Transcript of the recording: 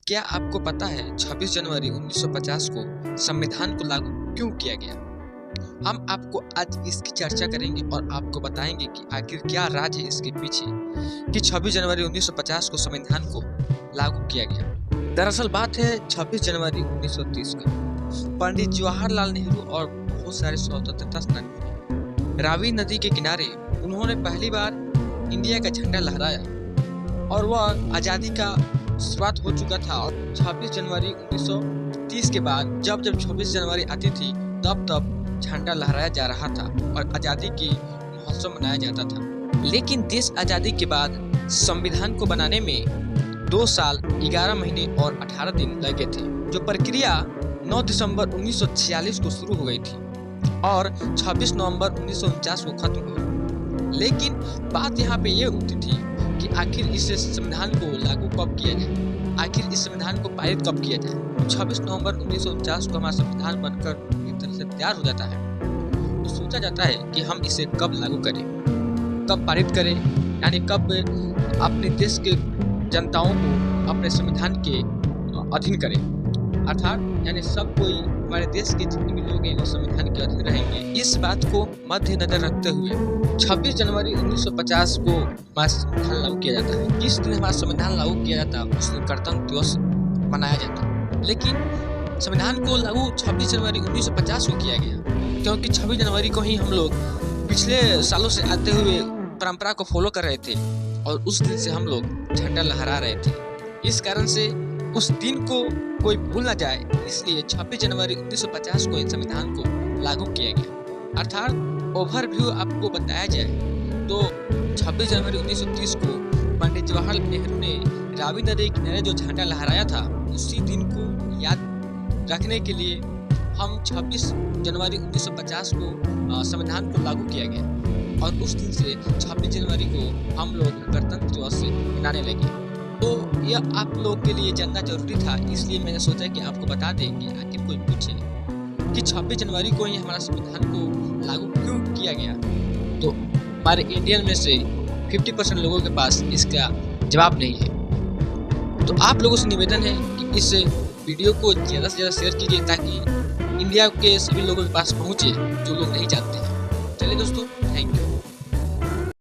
क्या आपको पता है 26 जनवरी 1950 को संविधान को लागू क्यों किया गया? हम आपको आज इसकी चर्चा करेंगे और आपको बताएंगे कि आखिर क्या राज है इसके पीछे कि 26 जनवरी 1950 को संविधान को लागू किया गया। दरअसल बात है 26 जनवरी 1930 का। पंडित जवाहरलाल नेहरू और बहुत सारे स्वतंत्रता सेनानी रावी नदी के किनारे उन्होंने पहली बार इंडिया का झंडा लहराया और वह आज़ादी का शुरुआत हो चुका था। और 26 जनवरी 1930 के बाद जब 26 जनवरी आती थी तब झंडा लहराया जा रहा था और आज़ादी की महोत्सव मनाया जाता था। लेकिन देश आज़ादी के बाद संविधान को बनाने में 2 साल 11 महीने और 18 दिन लगे थे, जो प्रक्रिया 9 दिसंबर 1946 को शुरू हो गई थी और 26 नवंबर 1949 को खत्म हुई। लेकिन बात यहाँ पे ये उठती थी कि आखिर इस संविधान को लागू कब किया जाए, आखिर इस संविधान को पारित कब किया जाए। 26 नवंबर 1949 को हमारा संविधान बनकर एक तरह से तैयार हो जाता है, तो सोचा जाता है कि हम इसे कब लागू करें, कब पारित करें, यानी कब अपने देश के जनताओं को अपने संविधान के अधीन करें, अर्थात यानी सब कोई हमारे देश के जितने भी लोग हैं वो संविधान के अधीन रहेंगे। इस बात को मद्देनजर रखते हुए 26 जनवरी 1950 को हमारा संविधान लागू किया जाता है। जिस दिन हमारा संविधान लागू किया जाता है उस दिन गणतंत्र दिवस मनाया जाता है। लेकिन संविधान को लागू 26 जनवरी 1950 को किया गया क्योंकि 26 जनवरी को ही हम लोग पिछले सालों से आते हुए परंपरा को फॉलो कर रहे थे और उस दिन से हम लोग झंडा लहरा रहे थे। इस कारण से उस दिन को कोई भूल ना जाए, इसलिए 26 जनवरी 1950 को इन संविधान को लागू किया गया। अर्थात ओवरव्यू आपको बताया जाए तो 26 जनवरी 1930 को पंडित जवाहरलाल नेहरू ने रावी नदी के किनारे जो झंडा लहराया था उसी दिन को याद रखने के लिए हम 26 जनवरी 1950 को संविधान को लागू किया गया और उस दिन से 26 जनवरी को हम लोग गणतंत्र दिवस मनाने लगे। तो यह आप लोग के लिए जानना जरूरी था, इसलिए मैंने सोचा कि आपको बता दें कि आखिर कोई पूछे कि 26 जनवरी को ही हमारा संविधान को लागू क्यों किया गया, तो हमारे इंडियन में से 50% लोगों के पास इसका जवाब नहीं है। तो आप लोगों से निवेदन है कि इस वीडियो को ज़्यादा से ज़्यादा शेयर कीजिए ताकि इंडिया के सभी लोगों के पास पहुँचे जो लोग नहीं जानते हैं। चलिए दोस्तों, थैंक यू।